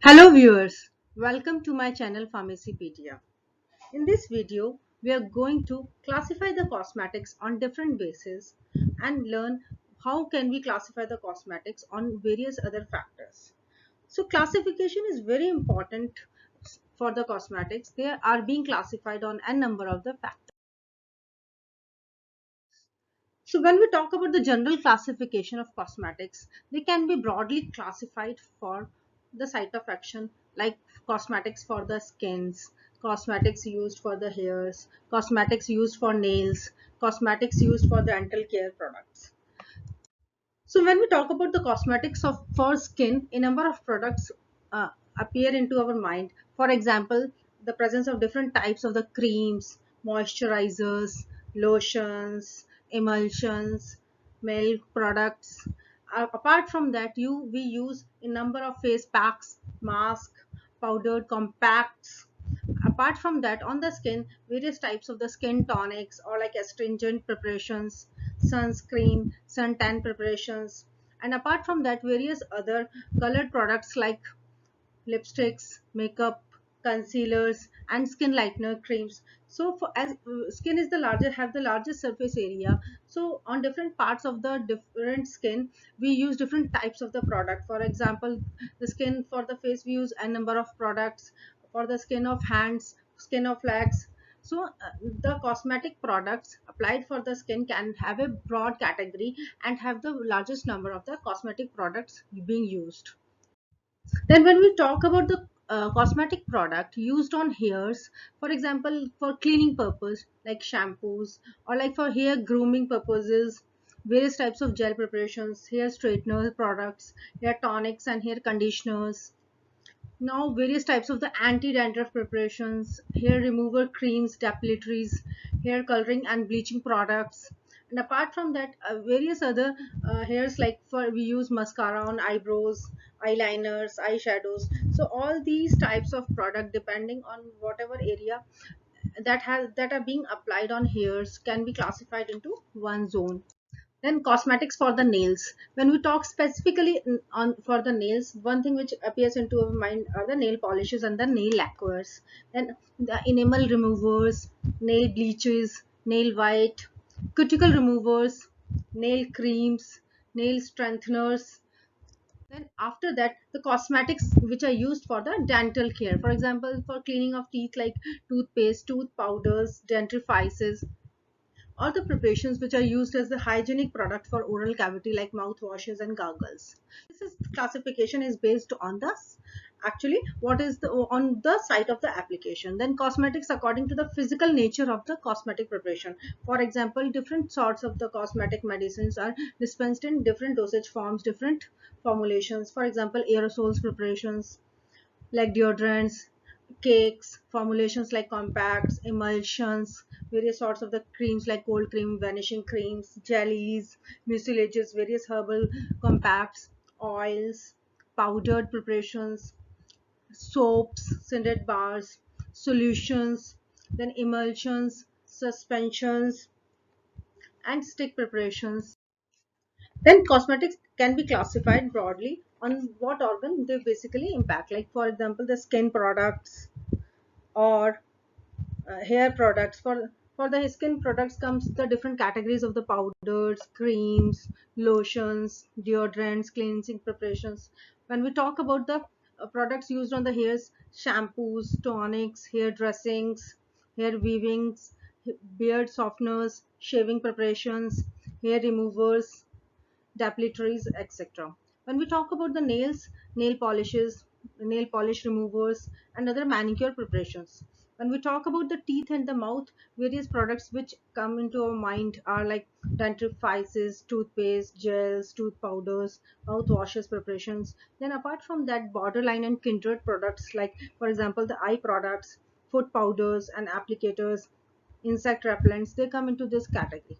Hello viewers, welcome to my channel Pharmacypedia. In this video, we are going to classify the cosmetics on different bases and learn how can we classify the cosmetics on various other factors. So classification is very important for the cosmetics. They are being classified on n number of the factors. So when we talk about the general classification of cosmetics, they can be broadly classified for the site of action like cosmetics for the skins, cosmetics used for the hairs, cosmetics used for nails, cosmetics used for dental care products. So when we talk about the cosmetics of for skin, a number of products appear into our mind. For example, the presence of different types of the creams, moisturizers, lotions, emulsions, milk products. Apart from that, we use a number of face packs, mask, powdered compacts. Apart from that, on the skin, various types of the skin tonics or like astringent preparations, sunscreen, suntan preparations, and apart from that, various other colored products like lipsticks, makeup, concealers, and skin lightener creams. So, for as skin is the larger have the largest surface area, so on different parts of the different skin, we use different types of the product. For example, the skin for the face, we use a number of products. For the skin of hands, skin of legs. So, the cosmetic products applied for the skin can have a broad category and have the largest number of the cosmetic products being used. Then when we talk about the cosmetic product used on hairs, for example, for cleaning purpose like shampoos or like for hair grooming purposes, various types of gel preparations, hair straightener products, hair tonics and hair conditioners. Now various types of the anti-dandruff preparations, hair remover creams, depilatories, hair coloring and bleaching products. And apart from that, various other hairs like for we use mascara on eyebrows, eyeliners, eyeshadows. So all these types of product, depending on whatever area that are being applied on hairs, can be classified into one zone. Then cosmetics for the nails. When we talk specifically on for the nails, one thing which appears into our mind are the nail polishes and the nail lacquers. Then the enamel removers, nail bleaches, nail white, cuticle removers, nail creams, nail strengtheners. Then after that, the cosmetics which are used for the dental care. For example, for cleaning of teeth like toothpaste, tooth powders, dentifrices, or the preparations which are used as the hygienic product for oral cavity like mouthwashes and gargles. This is classification is based on the actually what is the on the site of the application. Then cosmetics according to the physical nature of the cosmetic preparation. For example, different sorts of the cosmetic medicines are dispensed in different dosage forms, different formulations. For example, aerosols preparations like deodorants, cakes, formulations like compacts, emulsions, various sorts of the creams like cold cream, vanishing creams, jellies, mucilages, various herbal compacts, oils, powdered preparations, soaps, scented bars, solutions, then emulsions, suspensions, and stick preparations. Then cosmetics can be classified broadly on what organ they basically impact. Like for example, the skin products or hair products. For the skin products comes the different categories of the powders, creams, lotions, deodorants, cleansing preparations. When we talk about the products used on the hairs, shampoos, tonics, hair dressings, hair weavings, beard softeners, shaving preparations, hair removers, depilatories, etc. When we talk about the nails, nail polishes, nail polish removers, and other manicure preparations. When we talk about the teeth and the mouth, various products which come into our mind are like dentifrices, toothpaste, gels, tooth powders, mouthwashes preparations. Then apart from that, borderline and kindred products like, for example, the eye products, foot powders and applicators, insect repellents, they come into this category.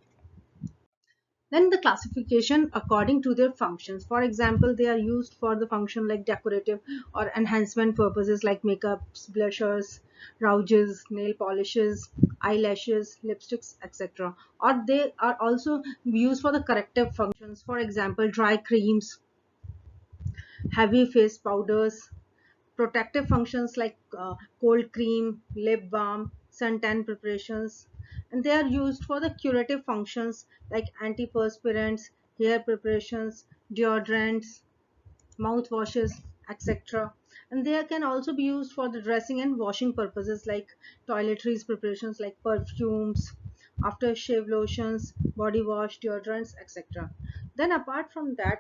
Then the classification according to their functions. For example, they are used for the function like decorative or enhancement purposes like makeups, blushers, rouges, nail polishes, eyelashes, lipsticks, etc. Or they are also used for the corrective functions. For example, dry creams, heavy face powders, protective functions like cold cream, lip balm, suntan preparations, and they are used for the curative functions like antiperspirants, hair preparations, deodorants, mouthwashes, etc. And they can also be used for the dressing and washing purposes like toiletries preparations like perfumes, aftershave lotions, body wash, deodorants, etc. Then apart from that,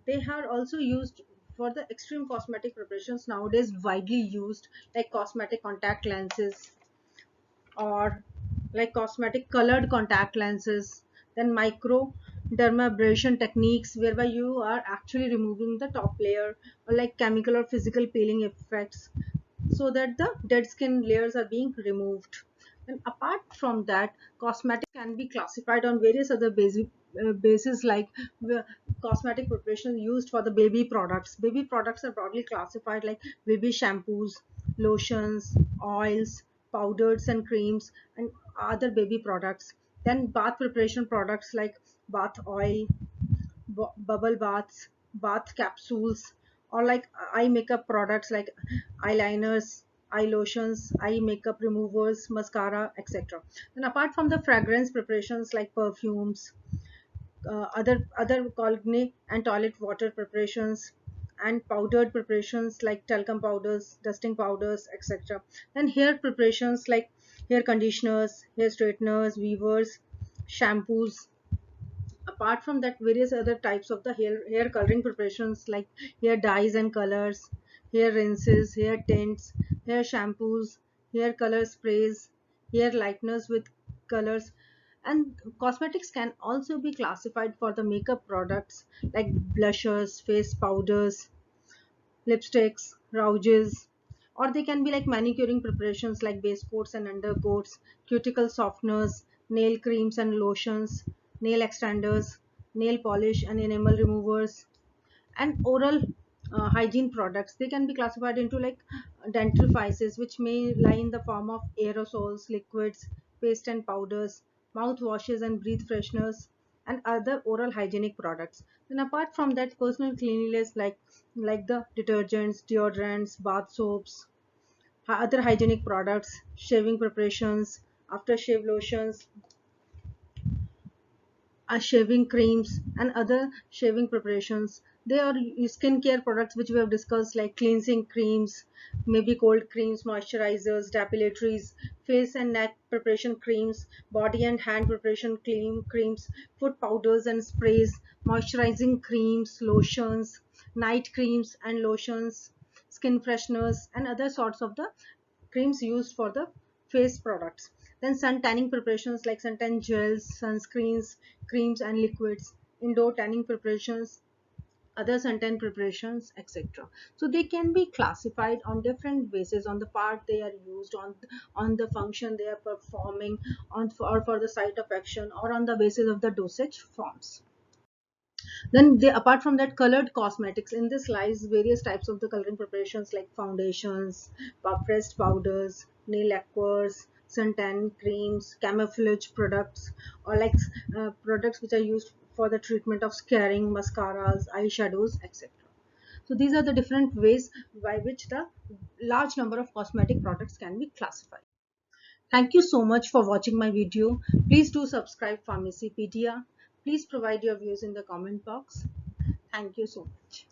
they are also used for the extreme cosmetic preparations nowadays widely used like cosmetic contact lenses or like cosmetic colored contact lenses, then micro dermabrasion techniques whereby you are actually removing the top layer, or like chemical or physical peeling effects so that the dead skin layers are being removed. And apart from that, cosmetic can be classified on various other basic bases like cosmetic preparation used for the baby products. Baby products are broadly classified like baby shampoos, lotions, oils, powders and creams, and other baby products. Then bath preparation products like bath oil, bubble baths, bath capsules, or like eye makeup products like eyeliners, eye lotions, eye makeup removers, mascara, etc. And apart from the fragrance preparations like perfumes, other colgate and toilet water preparations, and powdered preparations like talcum powders, dusting powders, etc. Then hair preparations like hair conditioners, hair straighteners, weavers, shampoos. Apart from that, various other types of the hair coloring preparations like hair dyes and colors, hair rinses, hair tints, hair shampoos, hair color sprays, hair lighteners with colors. And cosmetics can also be classified for the makeup products like blushers, face powders, lipsticks, rouges, or they can be like manicuring preparations like base coats and undercoats, cuticle softeners, nail creams and lotions, nail extenders, nail polish and enamel removers, and oral hygiene products. They can be classified into like dentifrices, which may lie in the form of aerosols, liquids, paste and powders, mouth washes and breath fresheners, and other oral hygienic products. Then apart from that, personal cleanliness like the detergents, deodorants, bath soaps, other hygienic products, shaving preparations, aftershave lotions, shaving creams, and other shaving preparations. They are skincare products which we have discussed like cleansing creams, maybe cold creams, moisturizers, depilatories, face and neck preparation creams, body and hand preparation creams, foot powders and sprays, moisturizing creams, lotions, night creams and lotions, skin fresheners, and other sorts of the creams used for the face products. Then sun tanning preparations like suntan gels, sunscreens, creams and liquids, indoor tanning preparations, other suntan preparations, etc. So they can be classified on different bases on the part they are used on the function they are performing on or for the site of action or on the basis of the dosage forms. Then they, apart from that, colored cosmetics. In this lies various types of the coloring preparations like foundations, pressed powders, nail lacquers, suntan creams, camouflage products, or like products which are used for the treatment of scarring, mascaras, eyeshadows, etc. So these are the different ways by which the large number of cosmetic products can be classified. Thank you so much for watching my video. Please do subscribe Pharmacypedia. Please provide your views in the comment box. Thank you so much.